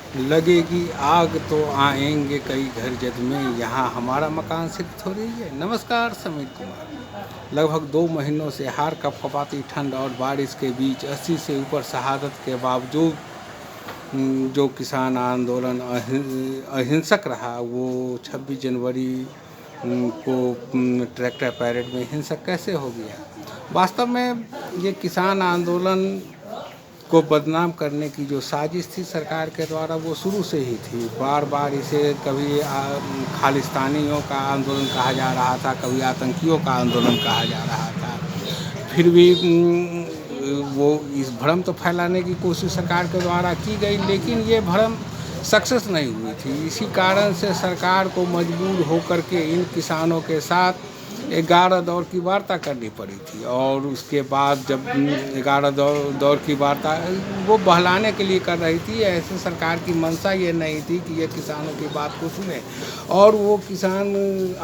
लगेगी आग तो आएंगे कई घर जद में, यहाँ हमारा मकान सिर्फ थोड़ी है। नमस्कार, समीर कुमार। लगभग 2 महीनों से हार कपकपाती ठंड और बारिश के बीच 80 से ऊपर शहादत के बावजूद जो किसान आंदोलन अहिंसक रहा, वो 26 जनवरी को ट्रैक्टर पैरेड में हिंसक कैसे हो गया। वास्तव में ये किसान आंदोलन को बदनाम करने की जो साजिश थी सरकार के द्वारा, वो शुरू से ही थी। बार बार इसे कभी खालिस्तानियों का आंदोलन कहा जा रहा था, कभी आतंकियों का आंदोलन कहा जा रहा था। फिर भी वो इस भ्रम तो फैलाने की कोशिश सरकार के द्वारा की गई, लेकिन ये भ्रम सक्सेस नहीं हुई थी। इसी कारण से सरकार को मजबूर होकर के इन किसानों के साथ 11 दौर की वार्ता करनी पड़ी थी। और उसके बाद जब 11 दौर की वार्ता वो बहलाने के लिए कर रही थी, ऐसे सरकार की मंशा ये नहीं थी कि ये किसानों की बात को सुने, और वो किसान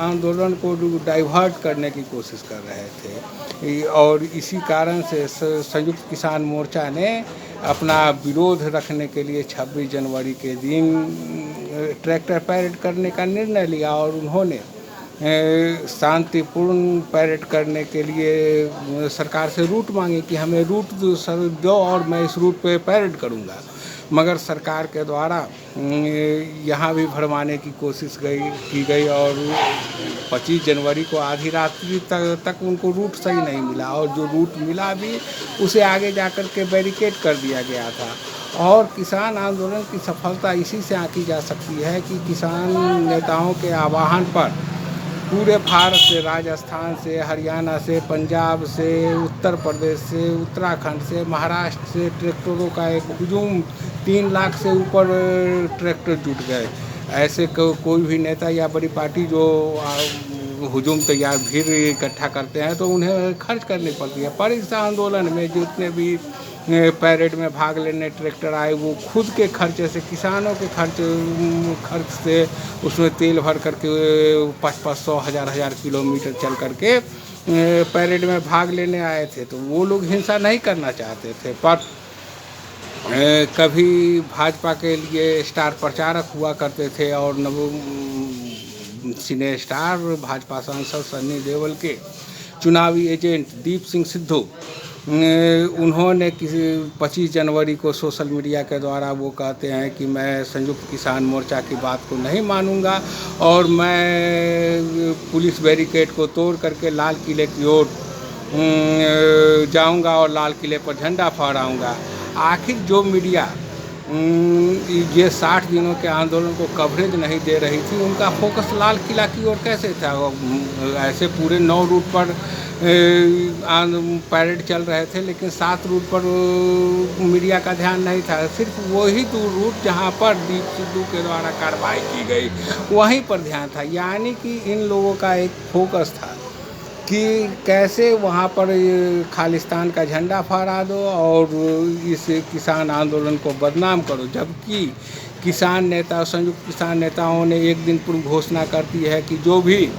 आंदोलन को डाइवर्ट करने की कोशिश कर रहे थे। और इसी कारण से संयुक्त किसान मोर्चा ने अपना विरोध रखने के लिए 26 जनवरी के दिन ट्रैक्टर पैरेड करने का निर्णय लिया, और उन्होंने शांतिपूर्ण पैरेड करने के लिए सरकार से रूट मांगे कि हमें रूट दो और मैं इस रूट पे पैरेड करूँगा। मगर सरकार के द्वारा यहाँ भी भरमाने की कोशिश की गई, और 25 जनवरी को आधी रात्रि तक उनको रूट सही नहीं मिला, और जो रूट मिला भी उसे आगे जाकर के बैरिकेड कर दिया गया था। और किसान आंदोलन की सफलता इसी से आंकी जा सकती है कि किसान नेताओं के आह्वान पर पूरे भारत से, राजस्थान से, हरियाणा से, पंजाब से, उत्तर प्रदेश से, उत्तराखंड से, महाराष्ट्र से ट्रैक्टरों का एक हुजूम, 3 लाख से ऊपर ट्रैक्टर जुट गए। ऐसे कोई भी नेता या बड़ी पार्टी जो हुजूम तैयार भीड़ इकट्ठा करते हैं तो उन्हें खर्च करनी पड़ती है। पर इस आंदोलन में जितने भी पैरेड में भाग लेने ट्रैक्टर आए, वो खुद के खर्चे से, किसानों के खर्च से उसमें तेल भर करके 500-500, 1000-1000 किलोमीटर चल करके पैरेड में भाग लेने आए थे। तो वो लोग हिंसा नहीं करना चाहते थे, पर कभी भाजपा के लिए स्टार प्रचारक हुआ करते थे, और सिने स्टार भाजपा सांसद सन्नी देओल के चुनावी एजेंट दीप सिंह सिद्धू, उन्होंने किसी 25 जनवरी को सोशल मीडिया के द्वारा वो कहते हैं कि मैं संयुक्त किसान मोर्चा की बात को नहीं मानूंगा, और मैं पुलिस बैरिकेड को तोड़ करके लाल किले की ओर जाऊंगा और लाल किले पर झंडा फहराऊंगा। आखिर जो मीडिया ये 60 दिनों के आंदोलन को कवरेज नहीं दे रही थी, उनका फोकस लाल किला की ओर कैसे था। ऐसे पूरे 9 रूट पर पैरेड चल रहे थे, लेकिन 7 रूट पर मीडिया का ध्यान नहीं था। सिर्फ वही 2 रूट जहां पर दीप सिद्धू के द्वारा कार्रवाई की गई, वहीं पर ध्यान था। यानी कि इन लोगों का एक फोकस था कि कैसे वहाँ पर खालिस्तान का झंडा फहरा दो और इस किसान आंदोलन को बदनाम करो। जबकि किसान नेता, संयुक्त किसान नेताओं ने एक दिन पूर्व घोषणा करती है कि जो भी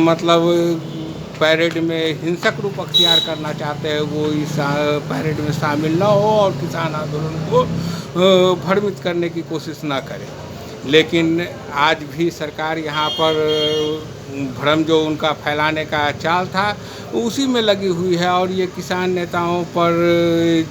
मतलब पैरेड में हिंसक रूप अख्तियार करना चाहते हैं वो इस पैरेड में शामिल ना हो और किसान आंदोलन को भ्रमित करने की कोशिश ना करे। लेकिन आज भी सरकार यहाँ पर भ्रम जो उनका फैलाने का चाल था उसी में लगी हुई है, और ये किसान नेताओं पर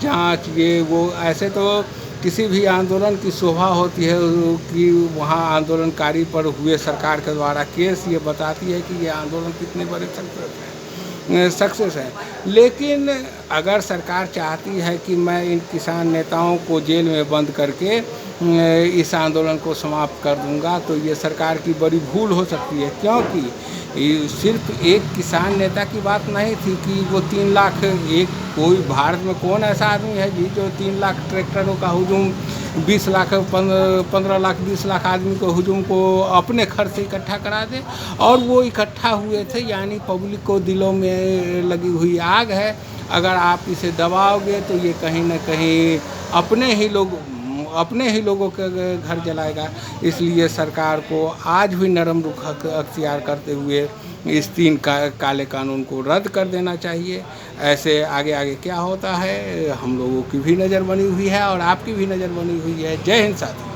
जांच, ये वो, ऐसे तो किसी भी आंदोलन की शोभा होती है कि वहाँ आंदोलनकारी पर हुए सरकार के द्वारा केस ये बताती है कि ये आंदोलन कितने बड़े सक्सेस है। लेकिन अगर सरकार चाहती है कि मैं इन किसान नेताओं को जेल में बंद करके इस आंदोलन को समाप्त कर दूंगा, तो ये सरकार की बड़ी भूल हो सकती है। क्योंकि सिर्फ एक किसान नेता की बात नहीं थी कि वो 3 लाख, एक कोई भारत में कौन ऐसा आदमी है जी जो 3 लाख ट्रैक्टरों का हुजूम 20 लाख 15 लाख 20 लाख आदमी को हुजूम को अपने खर्च से इकट्ठा करा दे। और वो इकट्ठा हुए थे, यानी पब्लिक को दिलों में लगी हुई आग है। अगर आप इसे दबाओगे तो ये कहीं ना कहीं अपने ही लोग अपने ही लोगों के घर जलाएगा। इसलिए सरकार को आज भी नरम रुख अख्तियार करते हुए इस 3 काले कानून को रद्द कर देना चाहिए। ऐसे आगे आगे क्या होता है, हम लोगों की भी नज़र बनी हुई है और आपकी भी नज़र बनी हुई है। जय हिंद साथियों।